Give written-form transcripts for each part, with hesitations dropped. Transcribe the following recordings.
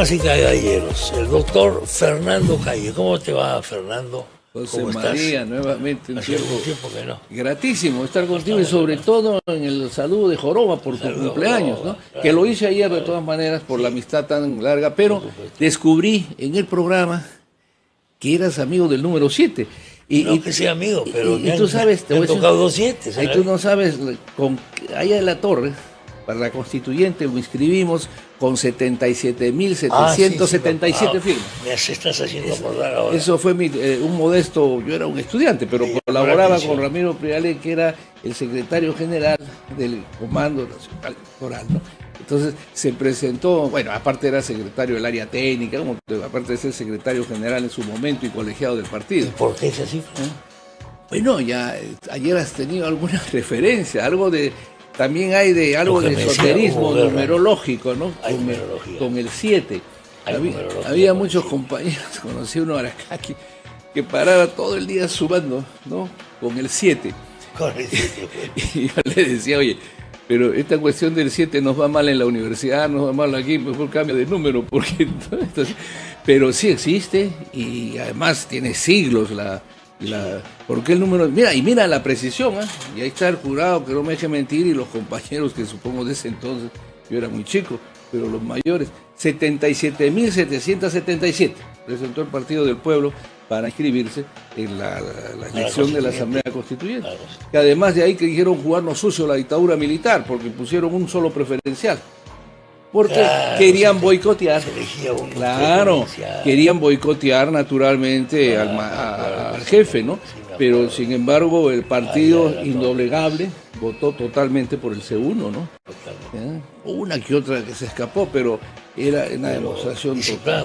Así caballeros, el doctor Fernando Calle. ¿Cómo te va, Fernando? José ¿Cómo María, estás? nuevamente un Hace tiempo tiempo que no. gratísimo estar contigo y sobre todo en el saludo de Joroba por tu cumpleaños, ¿no? Que lo hice ayer de todas maneras por la amistad tan larga, pero descubrí en el programa que eras amigo del número 7. No que sea amigo, pero y tú sabes, te han tocado 2 7. ahí tú no sabes, allá en la torre, para la constituyente lo inscribimos con 77.777 firmas. Me estás haciendo acordar ahora. Eso fue un modesto, yo era un estudiante, pero colaboraba con Ramiro Priale, que era el secretario general del Comando Nacional Electoral, ¿no? Entonces se presentó, bueno, aparte era secretario del área técnica, aparte de ser secretario general en su momento y colegiado del partido. ¿Y por qué esa cifra? Bueno, ya ayer has tenido alguna referencia, algo de... También hay de algo de esoterismo numerológico, ¿no? Con el 7. Había muchos compañeros, conocí uno ahora acá que paraba todo el día sumando, ¿no? Con el 7. Con el 7. Y yo le decía, oye, pero esta cuestión del 7 nos va mal en la universidad, nos va mal aquí, mejor cambia de número, porque entonces, pero sí existe y además tiene siglos porque el número, mira la precisión, y ahí está el jurado, que no me deje mentir, y los compañeros que supongo de ese entonces, yo era muy chico, pero los mayores, 77.777 presentó el Partido del Pueblo para inscribirse en la elección de la Asamblea Constituyente. Que además de ahí que dijeron jugarnos sucio la dictadura militar, porque pusieron un solo preferencial. Porque querían boicotear, querían boicotear naturalmente al jefe, ¿no? Pero sin embargo el partido indoblegable votó totalmente por el C1, ¿no? Una que otra que se escapó, pero era una demostración total.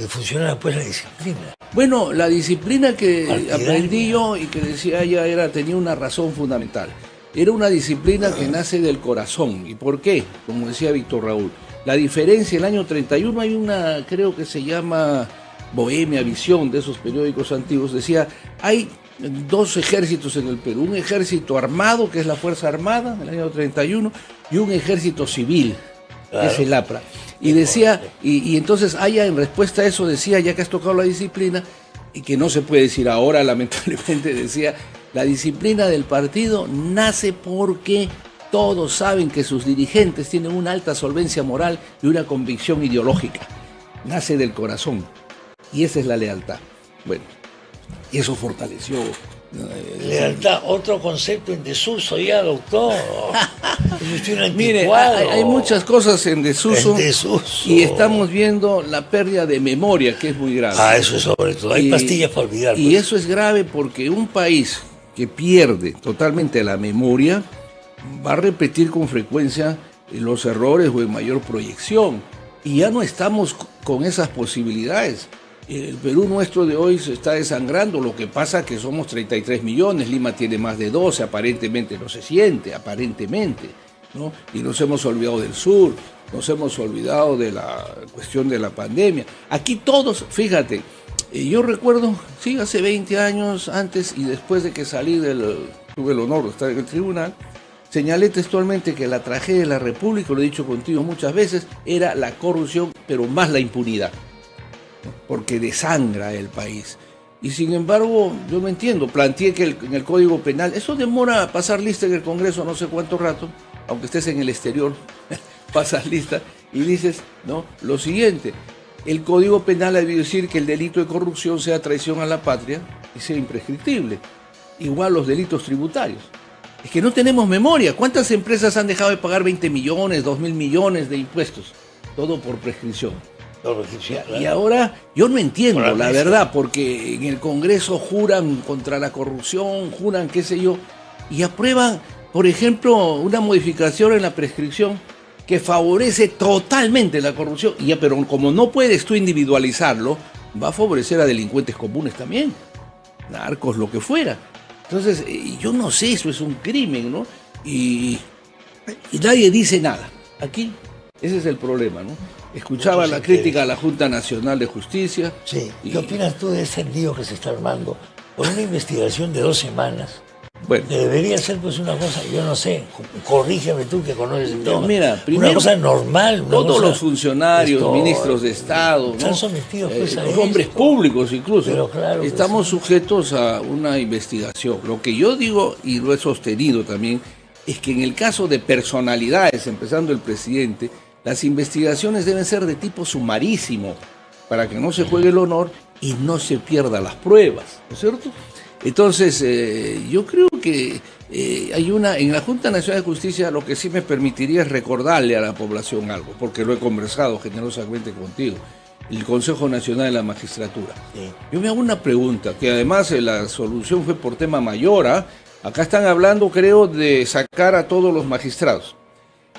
Funcionaba pues la disciplina. Bueno, la disciplina que aprendí yo y que decía ella tenía una razón fundamental. Era una disciplina que nace del corazón. ¿Y por qué? Como decía Víctor Raúl. La diferencia, el año 31 hay una, creo que se llama Bohemia Visión, de esos periódicos antiguos, decía, hay 2 ejércitos en el Perú, un ejército armado, que es la Fuerza Armada, en el año 31, y un ejército civil, que es el APRA. Y decía, y entonces Aya en respuesta a eso decía, ya que has tocado la disciplina, y que no se puede decir ahora, lamentablemente, decía, la disciplina del partido nace porque todos saben que sus dirigentes tienen una alta solvencia moral y una convicción ideológica. Nace del corazón. Y esa es la lealtad. Bueno, y eso fortaleció. Lealtad, otro concepto en desuso ya, doctor. Mire, hay muchas cosas en desuso, y estamos viendo la pérdida de memoria, que es muy grave. Eso es sobre todo. Hay pastillas para olvidar. Y eso es grave porque un país que pierde totalmente la memoria va a repetir con frecuencia los errores o en mayor proyección. Y ya no estamos con esas posibilidades. El Perú nuestro de hoy se está desangrando, lo que pasa es que somos 33 millones, Lima tiene más de 12, aparentemente no se siente, aparentemente, ¿no? Y nos hemos olvidado del sur, nos hemos olvidado de la cuestión de la pandemia. Aquí todos, fíjate, yo recuerdo, sí, hace 20 años, antes y después de que salí tuve el honor de estar en el tribunal, señalé textualmente que la tragedia de la República, lo he dicho contigo muchas veces, era la corrupción, pero más la impunidad, porque desangra el país. Y sin embargo, yo me entiendo, planteé que en el Código Penal, eso demora pasar lista en el Congreso no sé cuánto rato, aunque estés en el exterior, pasas lista y dices, ¿no? Lo siguiente, el Código Penal ha de decir que el delito de corrupción sea traición a la patria y sea imprescriptible. Igual los delitos tributarios. Es que no tenemos memoria. ¿Cuántas empresas han dejado de pagar 20 millones, 2.000 millones de impuestos? Todo por prescripción. Y ahora yo no entiendo, la verdad, porque en el Congreso juran contra la corrupción, juran qué sé yo, y aprueban, por ejemplo, una modificación en la prescripción que favorece totalmente la corrupción, pero como no puedes tú individualizarlo, va a favorecer a delincuentes comunes también, narcos, lo que fuera. Entonces, yo no sé, eso es un crimen, ¿no? Y nadie dice nada. Aquí, ese es el problema, ¿no? Escuchaba la crítica a la Junta Nacional de Justicia. Sí. ¿Qué opinas tú de ese lío que se está armando por una investigación de 2 semanas? Bueno. Que debería ser pues una cosa, yo no sé, corrígeme tú que conoces el tema. Mira, primero, una cosa normal. Una todos cosa, los funcionarios, ministros de Estado, están ¿no? sometidos pues, a los hombres esto. públicos incluso, Pero claro, estamos sujetos a una investigación. Lo que yo digo, y lo he sostenido también, es que en el caso de personalidades, empezando el presidente, las investigaciones deben ser de tipo sumarísimo, para que no se juegue el honor y no se pierdan las pruebas, ¿no es cierto? Entonces, yo creo que hay en la Junta Nacional de Justicia, lo que sí me permitiría es recordarle a la población algo, porque lo he conversado generosamente contigo, el Consejo Nacional de la Magistratura. Sí. Yo me hago una pregunta, que además la solución fue por tema mayor, ¿ah? Acá están hablando, creo, de sacar a todos los magistrados.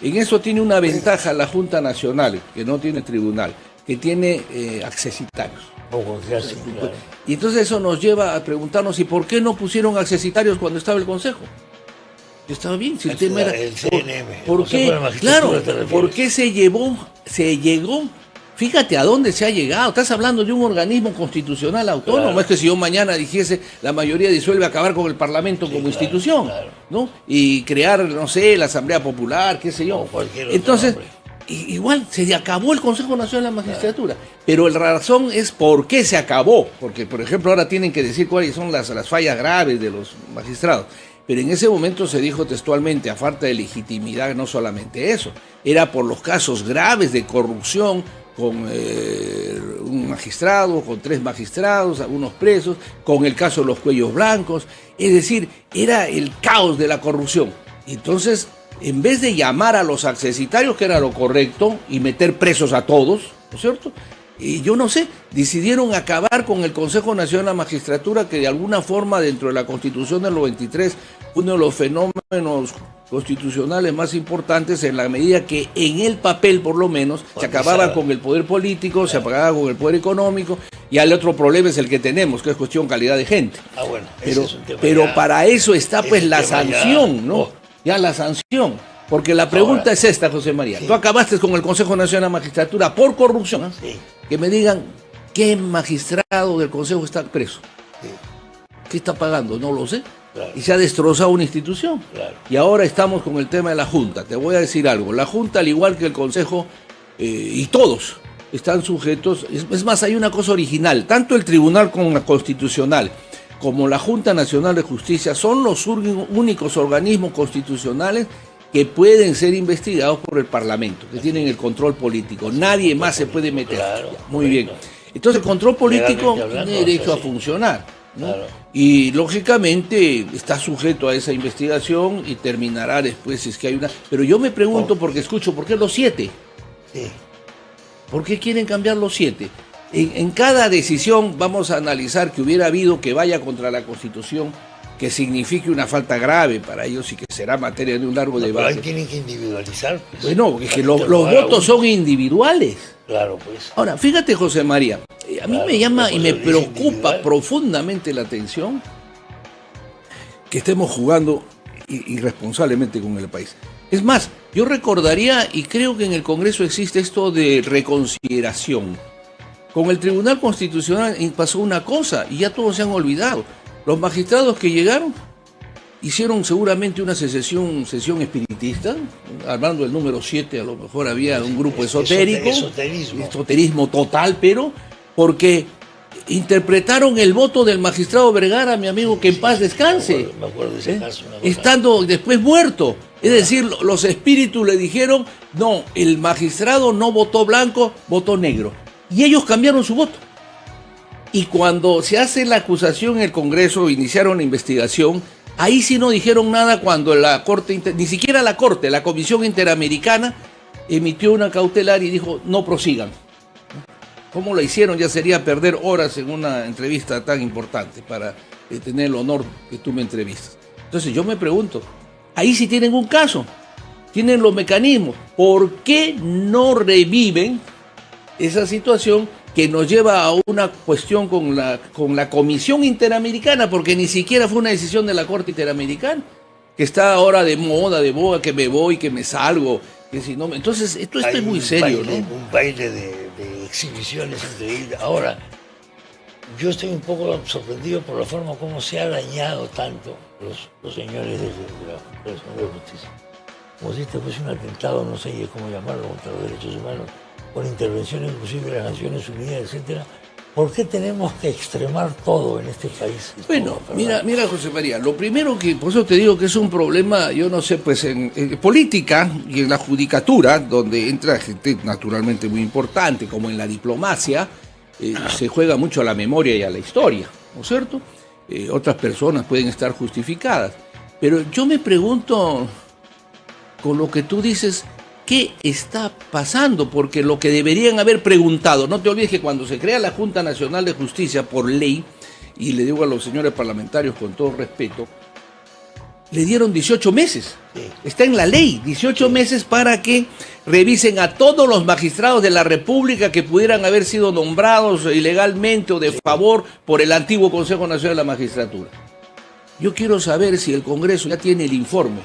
En eso tiene una ventaja la Junta Nacional, que no tiene tribunal, que tiene accesitarios. Claro. Y entonces eso nos lleva a preguntarnos, ¿y por qué no pusieron accesitarios cuando estaba el Consejo? Estaba bien, si el tema era... El CNM. ¿Por qué? Claro, ¿por qué se llegó? Fíjate a dónde se ha llegado. Estás hablando de un organismo constitucional autónomo. Claro. Es que si yo mañana dijese la mayoría disuelve, acabar con el Parlamento como institución, ¿no? Y crear, no sé, la Asamblea Popular, qué sé yo. Entonces, igual se acabó el Consejo Nacional de la Magistratura. Pero la razón es por qué se acabó. Porque, por ejemplo, ahora tienen que decir cuáles son las fallas graves de los magistrados. Pero en ese momento se dijo textualmente, a falta de legitimidad, no solamente eso, era por los casos graves de corrupción con un magistrado, con 3 magistrados, algunos presos, con el caso de los cuellos blancos, es decir, era el caos de la corrupción. Entonces, en vez de llamar a los accesitarios, que era lo correcto, y meter presos a todos, ¿no es cierto?, y yo no sé, decidieron acabar con el Consejo Nacional de la Magistratura, que de alguna forma dentro de la Constitución del 93, uno de los fenómenos constitucionales más importantes, en la medida que en el papel por lo menos se acababa con el poder político, se acababa con el poder económico, y el otro problema es el que tenemos, que es cuestión calidad de gente. Bueno, pero para eso está pues la sanción, ¿no? Ya la sanción. Porque la pregunta es esta, José María. Sí. Tú acabaste con el Consejo Nacional de la Magistratura por corrupción. Sí. Que me digan, ¿qué magistrado del Consejo está preso? Sí. ¿Qué está pagando? No lo sé. Claro. Y se ha destrozado una institución. Claro. Y ahora estamos con el tema de la Junta. Te voy a decir algo. La Junta, al igual que el Consejo, y todos están sujetos. Es más, hay una cosa original. Tanto el Tribunal Constitucional como la Junta Nacional de Justicia son los únicos organismos constitucionales que pueden ser investigados por el Parlamento, que tienen el control político. Nadie más se puede meter. Claro, muy bien. Entonces el control político tiene derecho a funcionar, ¿no? Claro. Y lógicamente está sujeto a esa investigación y terminará después si es que hay una... Pero yo me pregunto, porque escucho, ¿por qué los 7? Sí. ¿Por qué quieren cambiar los 7? En cada decisión vamos a analizar que hubiera habido que vaya contra la Constitución, que signifique una falta grave para ellos y que será materia de un largo debate. Pero ahí tienen que individualizar. Pues, bueno, es que los votos son individuales. Claro, pues. Ahora, fíjate, José María, a mí me llama y me preocupa profundamente la atención que estemos jugando irresponsablemente con el país. Es más, yo recordaría, y creo que en el Congreso existe esto de reconsideración. Con el Tribunal Constitucional pasó una cosa y ya todos se han olvidado. Los magistrados que llegaron hicieron seguramente una sesión espiritista, hablando del número 7, a lo mejor había un grupo esotérico, esoterismo total, pero porque interpretaron el voto del magistrado Vergara, mi amigo, que en paz descanse, me acuerdo de ese caso, estando después muerto. Es decir, los espíritus le dijeron, no, el magistrado no votó blanco, votó negro. Y ellos cambiaron su voto. Y cuando se hace la acusación en el Congreso, iniciaron la investigación, ahí sí no dijeron nada cuando la Corte, ni siquiera la Corte, la Comisión Interamericana emitió una cautelar y dijo, no prosigan. ¿Cómo lo hicieron? Ya sería perder horas en una entrevista tan importante para tener el honor que tú me entrevistas. Entonces yo me pregunto, ahí sí tienen un caso, tienen los mecanismos, ¿por qué no reviven esa situación que nos lleva a una cuestión con la Comisión Interamericana, porque ni siquiera fue una decisión de la Corte Interamericana, que está ahora de moda, que me voy, que me salgo, que si no... Entonces, esto es muy serio, ¿no? Un baile de exhibiciones increíbles. Ahora, yo estoy un poco sorprendido por la forma como se ha dañado tanto los señores de la Junta de Justicia. Como si este fuese un atentado, no sé cómo llamarlo, contra los derechos humanos, con intervención inclusive de las Naciones Unidas, etcétera. ¿Por qué tenemos que extremar todo en este país? Bueno, mira, José María, lo primero que, por eso te digo que es un problema, yo no sé, pues en política y en la judicatura, donde entra gente naturalmente muy importante, como en la diplomacia, se juega mucho a la memoria y a la historia, ¿no es cierto? Otras personas pueden estar justificadas, pero yo me pregunto, con lo que tú dices, ¿qué está pasando? Porque lo que deberían haber preguntado, no te olvides que cuando se crea la Junta Nacional de Justicia por ley, y le digo a los señores parlamentarios con todo respeto, le dieron 18 meses. Sí. Está en la ley, 18 meses para que revisen a todos los magistrados de la República que pudieran haber sido nombrados ilegalmente o de favor por el antiguo Consejo Nacional de la Magistratura. Yo quiero saber si el Congreso ya tiene el informe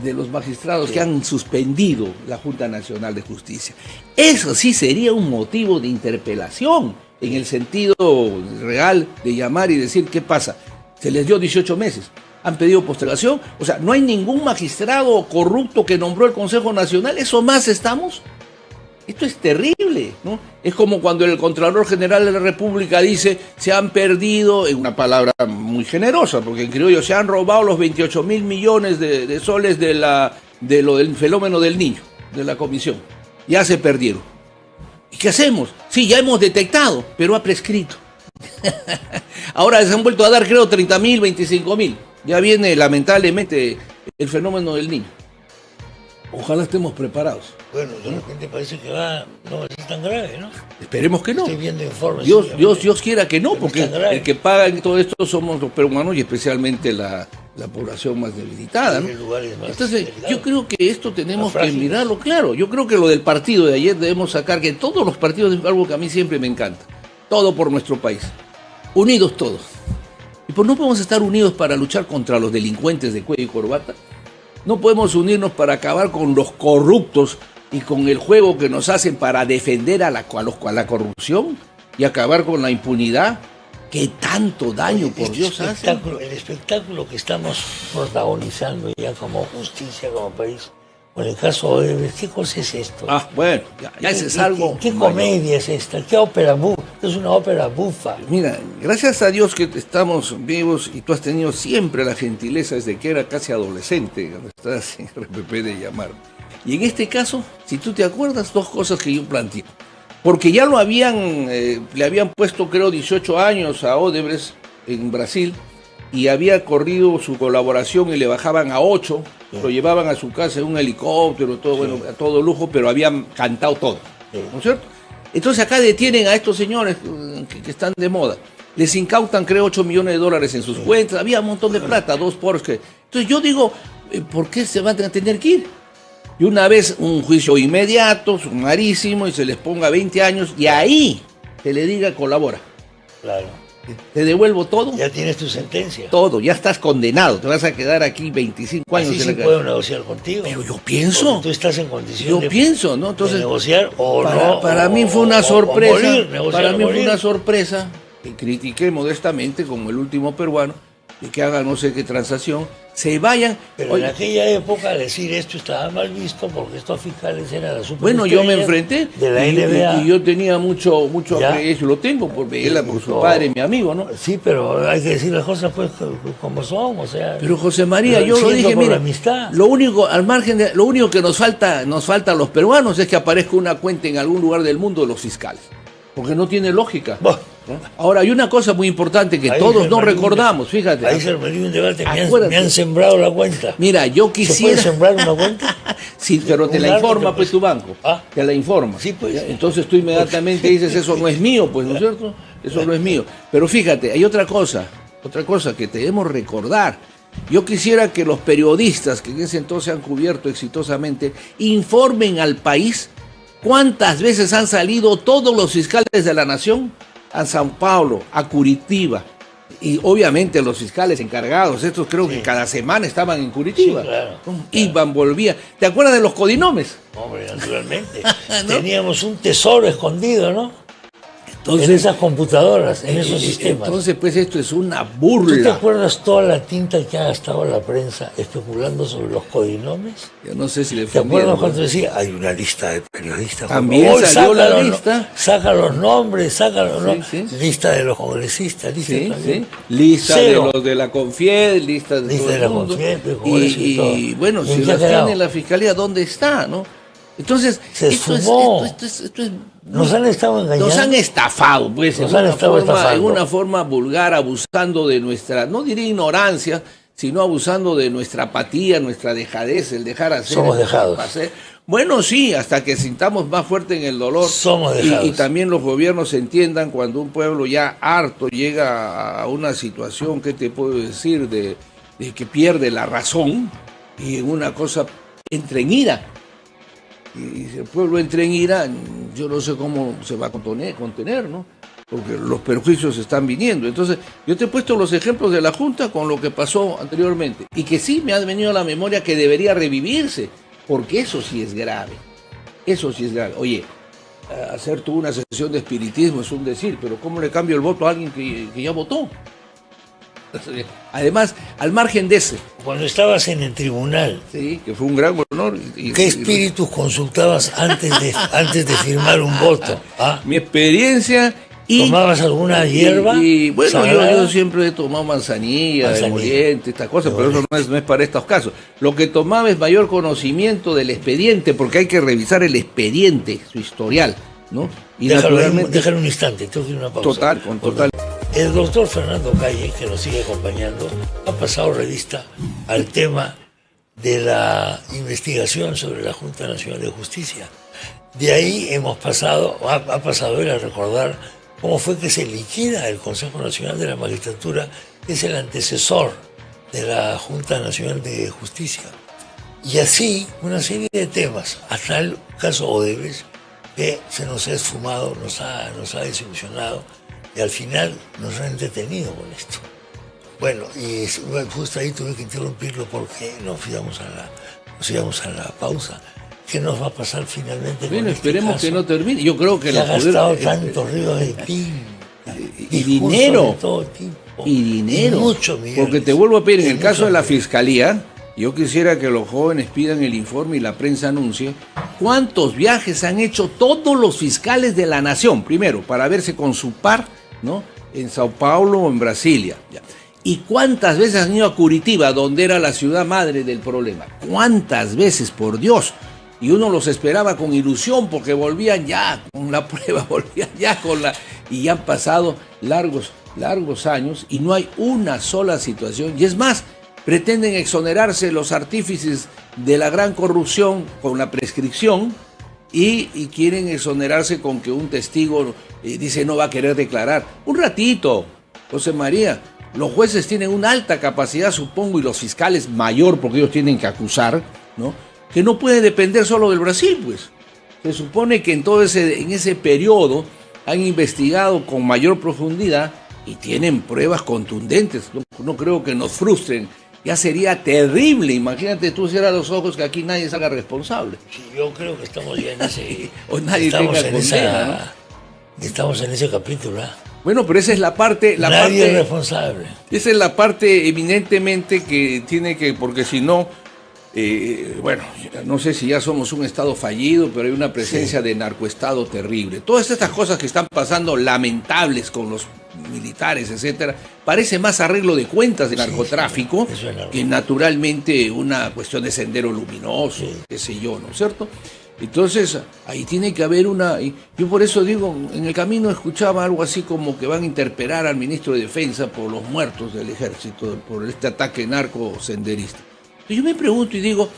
de los magistrados que han suspendido la Junta Nacional de Justicia. Eso sí sería un motivo de interpelación, en el sentido real de llamar y decir, ¿qué pasa? Se les dio 18 meses, han pedido postergación, o sea, no hay ningún magistrado corrupto que nombró el Consejo Nacional, ¿eso más estamos? Esto es terrible, ¿no? Es como cuando el Contralor General de la República dice, se han perdido, en una palabra muy generosa, porque en criollo se han robado los 28.000 millones de soles del fenómeno del niño, de la comisión. Ya se perdieron. ¿Y qué hacemos? Sí, ya hemos detectado, pero ha prescrito. Ahora se han vuelto a dar, creo, 30.000, 25.000. Ya viene, lamentablemente, el fenómeno del niño. Ojalá estemos preparados. Bueno, de repente parece que no va a ser tan grave, ¿no? Esperemos que no. Estoy viendo informes. Dios quiera que no, porque el que paga en todo esto somos los peruanos y especialmente la población más debilitada, ¿no? Entonces, yo creo que esto tenemos que mirarlo claro. Yo creo que lo del partido de ayer debemos sacar, que todos los partidos, es algo que a mí siempre me encanta, todo por nuestro país, unidos todos. Y pues no podemos estar unidos para luchar contra los delincuentes de cuello y corbata. No podemos unirnos para acabar con los corruptos y con el juego que nos hacen para defender a la corrupción y acabar con la impunidad que tanto daño, por Dios, hace. El espectáculo que estamos protagonizando ya como justicia, como país, con el caso de ¿qué cosa es esto? Bueno, ya ese es algo... ¿Qué comedia es esta? ¿Qué ópera bufa? Es una ópera bufa. Mira, gracias a Dios que estamos vivos y tú has tenido siempre la gentileza desde que era casi adolescente, cuando estás en RPP, de llamar. Y en este caso, si tú te acuerdas, dos cosas que yo planteé. Porque ya le habían puesto, creo, 18 años a Odebrecht en Brasil y había corrido su colaboración y le bajaban a 8, lo llevaban a su casa en un helicóptero, todo, bueno, a todo lujo, pero habían cantado todo, ¿no es cierto? Entonces acá detienen a estos señores que están de moda, les incautan, creo, $8 millones en sus cuentas, había un montón de plata, 2 Porsche. Entonces yo digo, ¿por qué se van a tener que ir? Y una vez un juicio inmediato, sumarísimo, y se les ponga 20 años, y ahí se le diga colabora. Claro. Te devuelvo todo. Ya tienes tu sentencia. Todo, ya estás condenado, te vas a quedar aquí 25 años. Así sí puedo negociar contigo. Pero yo pienso. Porque tú estás en condición ¿no? Entonces, de negociar o para mí fue una sorpresa. Para mí fue una sorpresa, que critiqué modestamente, como el último peruano, de que hagan no sé qué transacción, se vayan. Pero en aquella época decir esto estaba mal visto porque estos fiscales eran la superestrella. Bueno, yo me enfrenté de la NBA. Y yo tenía mucho aprecio, lo tengo por su padre, mi amigo, ¿no? Sí, pero hay que decir las cosas pues como son, o sea. Pero José María, yo lo dije, mira, lo único que nos falta a los peruanos es que aparezca una cuenta en algún lugar del mundo de los fiscales, porque no tiene lógica. Ahora, hay una cosa muy importante que todos no recordamos, fíjate. Ahí se me dio un debate, me han sembrado la cuenta. Mira, yo quisiera... ¿Se puede sembrar una cuenta? Sí, pero te la informa pues tu banco, te la informa. Sí, pues. Entonces tú inmediatamente dices, eso no es mío, pues, ¿no es cierto? Eso no es mío. Pero fíjate, hay otra cosa que debemos recordar. Yo quisiera que los periodistas que en ese entonces han cubierto exitosamente informen al país cuántas veces han salido todos los fiscales de la nación a Sao Paulo, a Curitiba, y obviamente los fiscales encargados, estos creo que cada semana estaban en Curitiba. Sí, claro. Iban, volvían. ¿Te acuerdas de los codinomes? Hombre, naturalmente. ¿No? Teníamos un tesoro escondido, ¿no? en esas computadoras, en esos sistemas. Entonces, pues esto es una ¿Tú te burla. acuerdas toda la tinta que ha gastado la prensa especulando sobre los codinomes? Yo no sé si le ¿Te acuerdas cuando decía, hay una lista de periodistas? También salió la lista. Saca los nombres, Sí. lista de los congresistas, lista también. Lista Cero. de los de la Confied, lista de todo De el la mundo. Confied, de Congreso y todo. Y bueno, ¿Y si en qué las ha quedado? tiene la Fiscalía, ¿dónde está, no? Entonces, Se esfumó. esto es Nos han estado engañando. nos han estafado, pues, Nos en han una estado forma, estafando. en una forma vulgar, abusando de nuestra, no diría ignorancia, sino abusando de nuestra apatía, nuestra dejadez, el dejar hacer. Somos el dejar dejados. hacer. Bueno, sí, hasta que sintamos más fuerte en el dolor. Somos dejados. Y también los gobiernos entiendan cuando un pueblo ya harto llega a una situación, ¿qué te puedo decir?, de que pierde la razón y en una cosa entra en ira. Y si el pueblo entra en ira, yo no sé cómo se va a contener, ¿no? Porque los perjuicios están viniendo. Entonces, yo te he puesto los ejemplos de la Junta con lo que pasó anteriormente. Y que sí me ha venido a la memoria que debería revivirse, porque eso sí es grave. Eso sí es grave. Oye, hacer tú una sesión de espiritismo es un decir, pero ¿cómo le cambio el voto a alguien que ya votó? Además, al margen de ese, Cuando estabas en el tribunal, sí, que fue un gran honor. ¿qué espíritus consultabas antes de firmar un voto? ¿Ah? Mi experiencia y... ¿Tomabas alguna hierba? Y bueno, sagrada? yo siempre he tomado manzanilla, emoliente, estas cosas, pero eso no es para estos casos. Lo que tomaba es mayor conocimiento del expediente, porque hay que revisar el expediente, su historial, ¿no? Y Déjalo un instante, tengo que ir a una pausa. Total. El doctor Fernando Calle, que nos sigue acompañando, ha pasado revista al tema de la investigación sobre la Junta Nacional de Justicia. De ahí ha pasado él a recordar cómo fue que se liquida el Consejo Nacional de la Magistratura, que es el antecesor de la Junta Nacional de Justicia. Y así una serie de temas, hasta el caso Odebrecht, que se nos ha esfumado, nos ha desilusionado, y al final nos han entretenido con esto. Bueno, y justo ahí tuve que interrumpirlo porque nos íbamos a la pausa. ¿Qué nos va a pasar finalmente? Bueno, con esperemos este que caso? no termine. Yo creo que Se ha gastado tantos ríos de tinta y dinero. de todo tipo, Y dinero. y muchos millones. Porque te vuelvo a pedir, en el caso de la millones. Fiscalía, yo quisiera que los jóvenes pidan el informe y la prensa anuncie cuántos viajes han hecho todos los fiscales de la nación, primero, para verse con su par, ¿no?, en Sao Paulo o en Brasilia. Ya. ¿Y cuántas veces han ido a Curitiba, donde era la ciudad madre del problema? ¿Cuántas veces, por Dios? Y uno los esperaba con ilusión porque volvían ya con la prueba, volvían ya con la... Y ya han pasado largos años y no hay una sola situación. Y es más, pretenden exonerarse los artífices de la gran corrupción con la prescripción y quieren exonerarse con que un testigo dice no va a querer declarar. Un ratito, José María. Los jueces tienen una alta capacidad, supongo, y los fiscales mayor, porque ellos tienen que acusar, ¿no?, que no puede depender solo del Brasil, pues. Se supone que en ese periodo han investigado con mayor profundidad y tienen pruebas contundentes. No creo que nos frustren. Ya sería terrible, imagínate tú cierras los ojos que aquí nadie salga responsable. Sí, yo creo que estamos ya en ese... O nadie tenga condena, ¿no? Estamos en ese capítulo, ¿eh? Bueno, pero esa es la parte... Nadie es responsable. Esa es la parte eminentemente que tiene que... Porque si no... bueno, no sé si ya somos un estado fallido, pero hay una presencia de narcoestado terrible. Todas estas cosas que están pasando lamentables con los militares, etcétera, parece más arreglo de cuentas de narcotráfico que naturalmente una cuestión de sendero luminoso, qué sé yo, ¿no es cierto? Entonces, ahí tiene que haber una... Yo por eso digo, en el camino escuchaba algo así como que van a interpelar al ministro de Defensa por los muertos del ejército, por este ataque narco-senderista. Yo me pregunto y digo,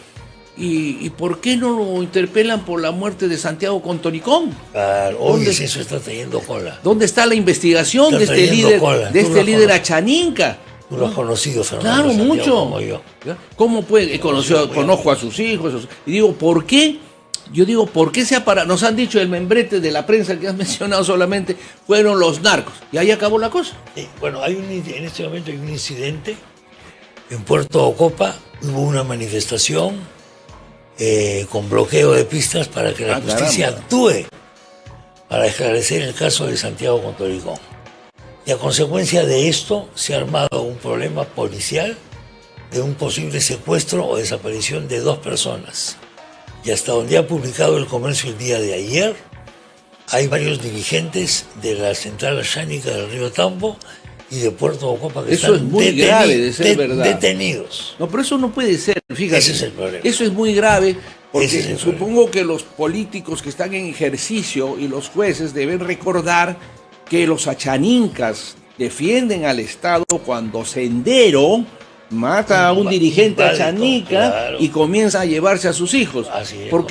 ¿y por qué no lo interpelan por la muerte de Santiago Contoricón? Claro, oye, si eso está trayendo cola. ¿Dónde está la investigación de este líder achaninca? Tú lo has conocido, Fernando. Claro, Santiago, mucho. como yo. ¿Cómo puede? Conozco a sus hijos. Y digo, ¿por qué? Yo digo, ¿por qué nos han dicho el membrete de la prensa que has mencionado solamente fueron los narcos? Y ahí acabó la cosa. Sí, bueno, en este momento hay un incidente en Puerto Ocopa. Hubo una manifestación con bloqueo de pistas para que la justicia actúe. para esclarecer el caso de Santiago Contoricón. Y a consecuencia de esto se ha armado un problema policial de un posible secuestro o desaparición de 2 personas. Y hasta donde ha publicado El Comercio el día de ayer, hay varios dirigentes de la central oceánica del río Tambo y de Puerto Ocopa que eso están es muy grave de ser verdad. detenidos. No, pero eso no puede ser, fíjate. Ese es el problema. Eso es muy grave, porque Ese es el supongo que los políticos que están en ejercicio y los jueces deben recordar que los achanincas defienden al Estado cuando Sendero mata a un dirigente achaninca, claro, y comienza a llevarse a sus hijos. ¿Por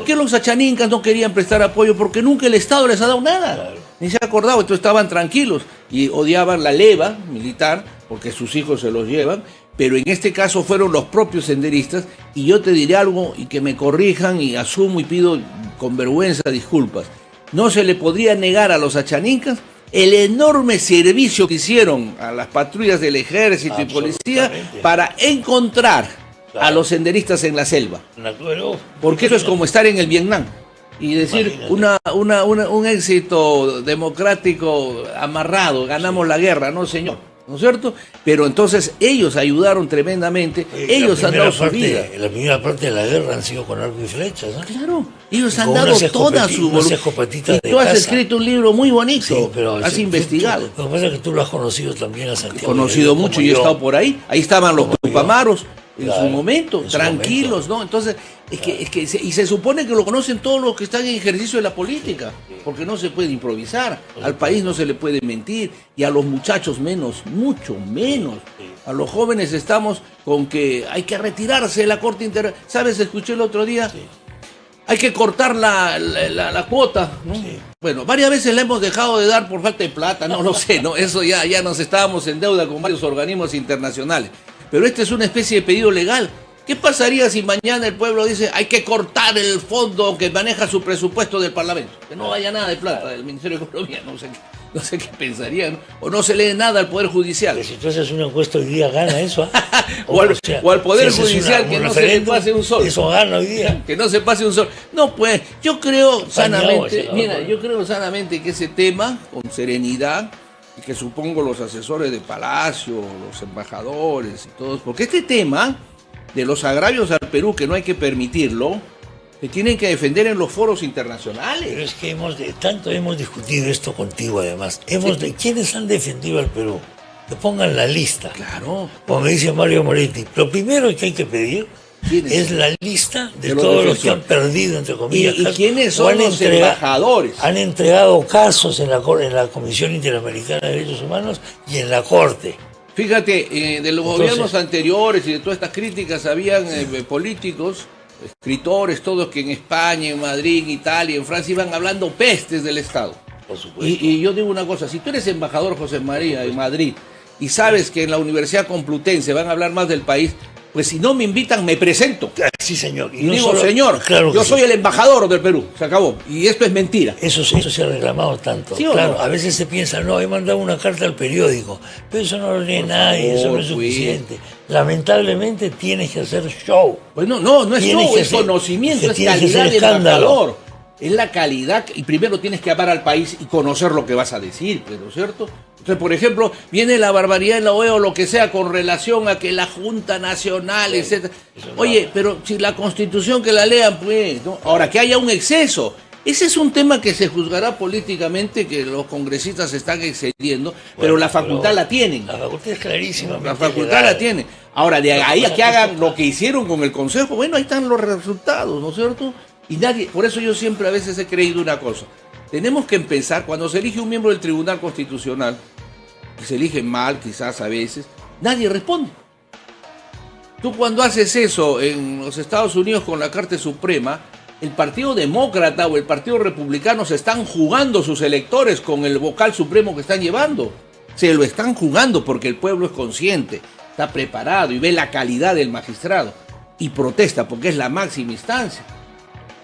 qué los achanincas no querían prestar apoyo? Porque nunca el Estado les ha dado nada. Claro. Ni se ha acordado, entonces estaban tranquilos y odiaban la leva militar porque sus hijos se los llevan, pero en este caso fueron los propios senderistas, y yo te diré algo y que me corrijan y asumo y pido con vergüenza disculpas. No se le podría negar a los achanincas el enorme servicio que hicieron a las patrullas del ejército y policía para encontrar a los senderistas en la selva. Porque eso es como estar en el Vietnam y decir un éxito democrático amarrado, ganamos la guerra, no señor, ¿no es cierto? Pero entonces ellos ayudaron tremendamente, ellos han dado su vida. En la primera parte de la guerra han sido con arco y flechas, ¿no? Claro, ellos han dado toda su voluntad. Y tú has escrito un libro muy bonito, sí, pero has investigado. Lo que pasa es que tú lo has conocido también a Santiago. He conocido mucho y he estado por ahí. Ahí estaban los tupamaros en su momento, tranquilos, ¿no? Entonces, y se supone que lo conocen todos los que están en ejercicio de la política, porque no se puede improvisar, al país no se le puede mentir, y a los muchachos menos, mucho menos. A los jóvenes estamos con que hay que retirarse de la Corte Internacional. ¿Sabes? Escuché el otro día, hay que cortar la cuota, ¿no? Sí. Bueno, varias veces la hemos dejado de dar por falta de plata, no lo sé, ¿no? Eso ya nos estábamos en deuda con varios organismos internacionales. Pero esta es una especie de pedido legal. ¿Qué pasaría si mañana el pueblo dice hay que cortar el fondo que maneja su presupuesto del Parlamento? Que no vaya nada de plata del Ministerio de Economía, no sé qué pensarían, ¿no? O no se lee nada al Poder Judicial. Pero si tú haces una encuesta hoy día, gana eso. o al Poder Judicial que no se le pase un sol. Eso gana hoy día. Que no se pase un sol. No, pues, yo creo sanamente, que ese tema, con serenidad, y que supongo los asesores de Palacio, los embajadores y todos, porque este tema de los agravios al Perú, que no hay que permitirlo, se tienen que defender en los foros internacionales. Pero es que tanto hemos discutido esto contigo, además. ¿Quiénes han defendido al Perú? Que pongan la lista. Claro. Como me dice Mario Moretti, lo primero que hay que pedir es la lista de todos los que han perdido, entre comillas. ¿Y quiénes son los embajadores? Han entregado casos en la Comisión Interamericana de Derechos Humanos y en la Corte. Fíjate, de los gobiernos anteriores y de todas estas críticas habían políticos, escritores, todos que en España, en Madrid, en Italia, en Francia iban hablando pestes del Estado. Por supuesto. Y yo digo una cosa, si tú eres embajador, José María, en Madrid, y sabes que en la Universidad Complutense van a hablar más del país, pues si no me invitan, me presento. Sí, señor. Y no digo, señor, claro yo soy el embajador del Perú, se acabó. Y esto es mentira. Eso se ha reclamado tanto. ¿Sí, claro, no? A veces se piensa, no, he mandado una carta al periódico, pero eso no lo lee nadie, eso no es suficiente. Lamentablemente tienes que hacer show. Pues no es show, es conocimiento, es calidad de embajador. Es la calidad, y primero tienes que amar al país y conocer lo que vas a decir, ¿no es cierto? Entonces, por ejemplo, viene la barbaridad en la OEA o lo que sea con relación a que la Junta Nacional, etc. Oye, pero si la Constitución que la lean, pues, ¿no? Ahora, que haya un exceso. Ese es un tema que se juzgará políticamente, que los congresistas están excediendo, pero la facultad la tienen. La facultad es clarísima. La facultad la tiene. Ahora, de ahí a que hagan lo que hicieron con el Consejo, bueno, ahí están los resultados, ¿no es cierto? Y nadie, por eso yo siempre a veces he creído una cosa. Tenemos que empezar, cuando se elige un miembro del Tribunal Constitucional, y se elige mal quizás a veces, nadie responde. Tú cuando haces eso en los Estados Unidos con la Corte Suprema, el Partido Demócrata o el Partido Republicano se están jugando sus electores con el vocal supremo que están llevando. Se lo están jugando porque el pueblo es consciente, está preparado y ve la calidad del magistrado y protesta porque es la máxima instancia.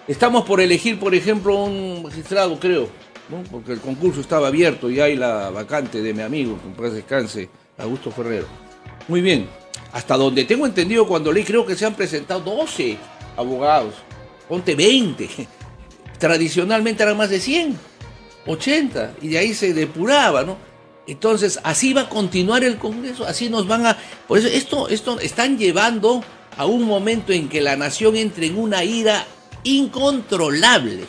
Estamos por elegir, por ejemplo, un magistrado, creo, ¿no? Porque el concurso estaba abierto y hay la vacante de mi amigo, que en paz descanse, Augusto Ferrero. Muy bien, hasta donde tengo entendido cuando leí, creo que se han presentado 12 abogados, ponte 20, tradicionalmente eran más de 100. 80, y de ahí se depuraba, ¿no? Entonces, así va a continuar el Congreso, así nos van a... Por eso, esto están llevando a un momento en que la nación entre en una ira incontrolable,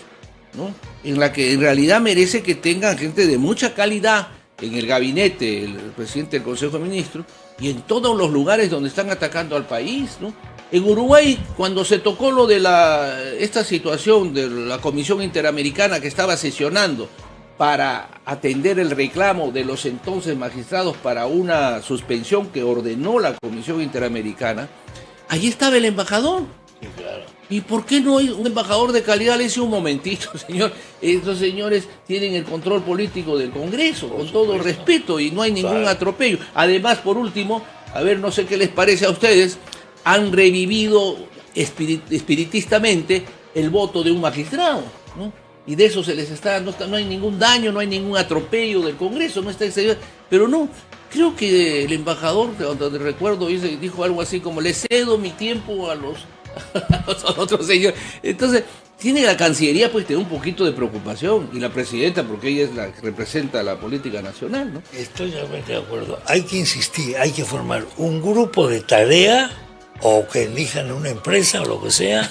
¿no? En la que en realidad merece que tengan gente de mucha calidad en el gabinete, el presidente del Consejo de Ministros, y en todos los lugares donde están atacando al país, ¿no? En Uruguay, cuando se tocó lo de esta situación de la Comisión Interamericana que estaba sesionando para atender el reclamo de los entonces magistrados para una suspensión que ordenó la Comisión Interamericana, allí estaba el embajador. Sí, claro. ¿Y por qué no hay un embajador de calidad? Le dice un momentito, señor, estos señores tienen el control político del Congreso, con todo respeto, y no hay ningún atropello. Además, por último, a ver, no sé qué les parece a ustedes, han revivido espiritistamente el voto de un magistrado, ¿no? Y de eso se les está dando, no hay ningún daño, no hay ningún atropello del Congreso, no está exterior, pero no, creo que el embajador, donde recuerdo, dijo algo así como, le cedo mi tiempo a los otros señores. Entonces, tiene la Cancillería pues tener un poquito de preocupación, y la presidenta, porque ella es la que representa la política nacional, ¿no? Estoy realmente de acuerdo. Hay que insistir, hay que formar un grupo de tarea o que elijan una empresa o lo que sea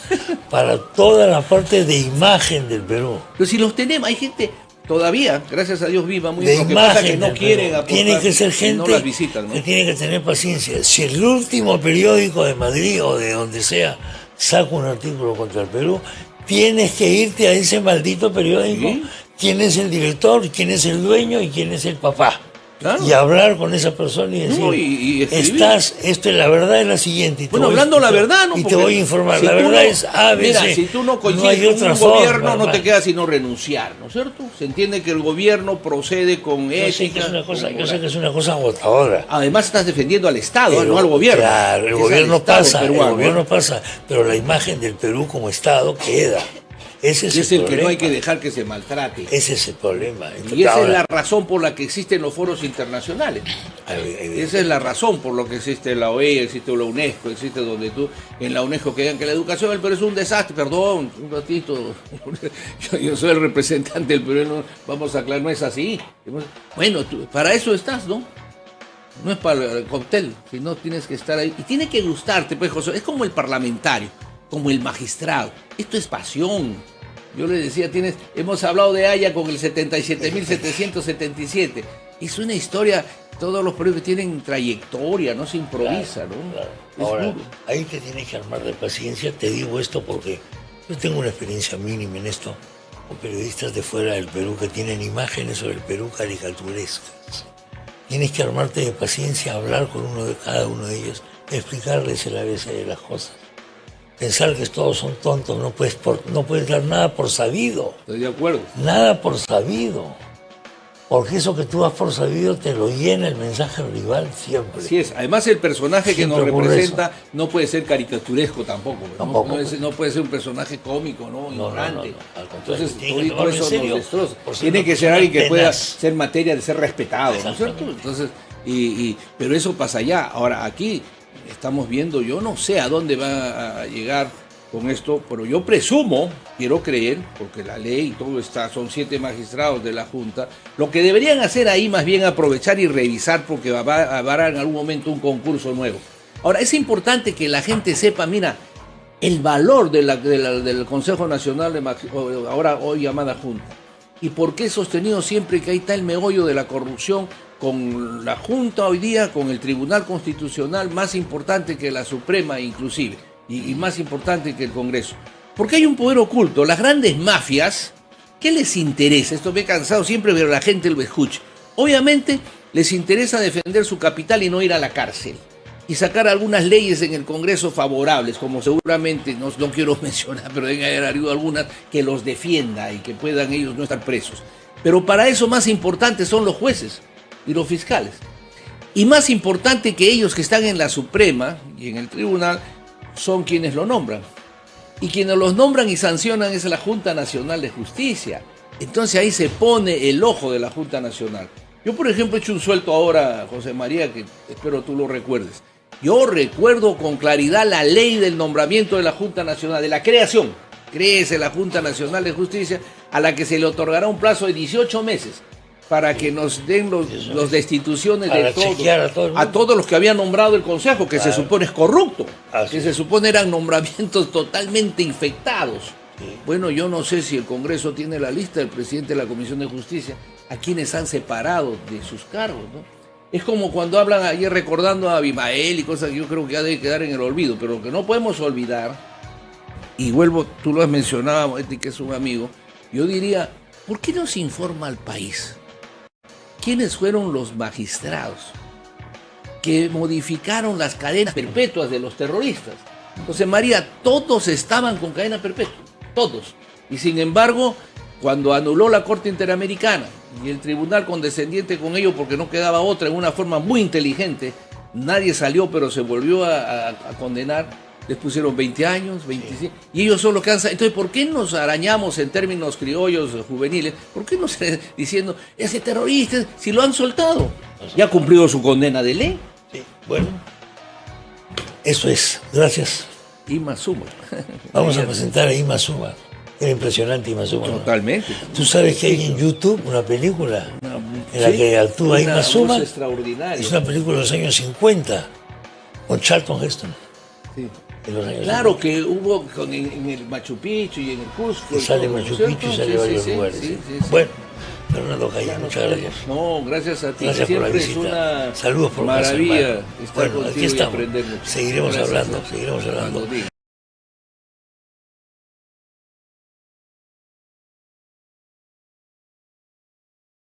para toda la parte de imagen del Perú. Pero si los tenemos, hay gente todavía, gracias a Dios, viva muy de bien, imagen pasa que no quieren Perú. aportar, Tiene que ser gente no las visitan, ¿no? que tiene que tener paciencia. Si el último periódico de Madrid o de donde sea saca un artículo contra el Perú, tienes que irte a ese maldito periódico. ¿Sí? ¿Quién es el director? ¿Quién es el dueño? ¿Y quién es el papá? Claro. Y hablar con esa persona y decir, no, la verdad es la siguiente. Bueno, hablando la verdad, ¿no? Y te voy a informar, si la verdad es ABC. Mira, si tú no coincides con un gobierno, no te queda sino renunciar, ¿no es cierto? Se entiende que el gobierno procede con ética. Yo sé que es una cosa agotadora. Además estás defendiendo al Estado, no al gobierno. Claro, el gobierno pasa, pero la imagen del Perú como Estado queda. Ese es el que no hay que dejar que se maltrate. Ese es el problema. Y esa es la razón por la que existen los foros internacionales. Esa es la razón por la que existe la OEA, existe la UNESCO, existe donde tú, en la UNESCO, que digan que la educación del Perú es un desastre. Perdón, un ratito. Yo soy el representante del Perú, vamos a aclarar, no es así. Bueno, para eso estás, ¿no? No es para el cóctel, sino tienes que estar ahí. Y tiene que gustarte, pues, José. Es como el parlamentario, como el magistrado. Esto es pasión. Yo le decía, hemos hablado de Haya con el 77.777. Es una historia, todos los periodistas tienen trayectoria, no se improvisa, ¿no? Claro. Ahora, ahí te tienes que armar de paciencia. Te digo esto porque yo tengo una experiencia mínima en esto, con periodistas de fuera del Perú que tienen imágenes sobre el Perú caricaturescas. Tienes que armarte de paciencia, hablar con cada uno de ellos, explicarles el ABC de las cosas. Pensar que todos son tontos, no puedes dar nada por sabido. Estoy de acuerdo. Nada por sabido. Porque eso que tú das por sabido te lo llena el mensaje rival siempre. Así es. Además, el personaje que nos representa no puede ser caricaturesco tampoco. No puede ser un personaje cómico, ¿no? Ignorante. No. Entonces, todo eso nos destroza. Tiene que ser alguien que pueda ser materia de ser respetado, ¿no es cierto? Entonces, pero eso pasa allá. Ahora, aquí estamos viendo, yo no sé a dónde va a llegar con esto, pero yo presumo, quiero creer, porque la ley y todo está, son 7 magistrados de la Junta, lo que deberían hacer ahí más bien aprovechar y revisar, porque habrá en algún momento un concurso nuevo. Ahora, es importante que la gente sepa, mira, el valor del Consejo Nacional de ahora hoy llamada Junta, y por qué he sostenido siempre que ahí está el meollo de la corrupción, con la Junta hoy día, con el Tribunal Constitucional, más importante que la Suprema inclusive, y más importante que el Congreso. Porque hay un poder oculto. Las grandes mafias, ¿qué les interesa? Esto me he cansado siempre, pero la gente lo escucha. Obviamente les interesa defender su capital y no ir a la cárcel. Y sacar algunas leyes en el Congreso favorables, como seguramente, no quiero mencionar, pero deben haber algunas que los defienda y que puedan ellos no estar presos. Pero para eso más importantes son los jueces y los fiscales. Y más importante que ellos que están en la Suprema y en el Tribunal son quienes lo nombran. Y quienes los nombran y sancionan es la Junta Nacional de Justicia. Entonces ahí se pone el ojo de la Junta Nacional. Yo, por ejemplo, he hecho un suelto ahora, José María, que espero tú lo recuerdes. Yo recuerdo con claridad la ley del nombramiento de la Junta Nacional, de la creación. Créese la Junta Nacional de Justicia. a la que se le otorgará un plazo de 18 meses para que nos den los destituciones Para de todos, chequear a todo el mundo. a todos los que había nombrado el Consejo, que se Claro. supone es corrupto, Así que es. se supone eran nombramientos totalmente infectados. Sí. Bueno, yo no sé si el Congreso tiene la lista del presidente de la Comisión de Justicia, a quienes han separado de sus cargos, ¿no? Es como cuando hablan ayer recordando a Abimael y cosas que yo creo que ya debe quedar en el olvido, pero lo que no podemos olvidar, y vuelvo, tú lo has mencionado, Eti, que es un amigo, yo diría, ¿por qué no se informa al país? ¿Quiénes fueron los magistrados que modificaron las cadenas perpetuas de los terroristas? José María, todos estaban con cadena perpetua, todos. Y sin embargo, cuando anuló la Corte Interamericana y el tribunal condescendiente con ello porque no quedaba otra, en una forma muy inteligente, nadie salió pero se volvió a condenar, les pusieron 20 años, 25, y ellos son los que han salido. Entonces, ¿por qué nos arañamos en términos criollos juveniles? ¿Por qué nos diciendo, ese terrorista, si lo han soltado? Ya ha cumplido su condena de ley. Sí. Bueno, eso es. Gracias. Y más suma. Vamos a presentar a Ima Suma. Era impresionante Ima Suma, ¿no? Totalmente. Tú sabes que hay en YouTube una película en la Sí, que actúa Ima voz Suma. extraordinaria. Es una película de los años 50 con Charlton Heston. Sí. De los años Claro que hubo en el Machu Picchu y en el Cusco. 50. Sale ¿no? Machu ¿Cierto? Picchu y sale Sí, varios sí, lugares. sí, sí. sí, sí. Bueno, Fernando Calle, muchas gracias. No, gracias a ti. Gracias por la Siempre es visita. una Saludos por casa, maravilla hermano. estar Bueno, contigo aquí y estamos. aprender mucho. Seguiremos Gracias, hablando, ¿no? seguiremos hablando. Cuando digas.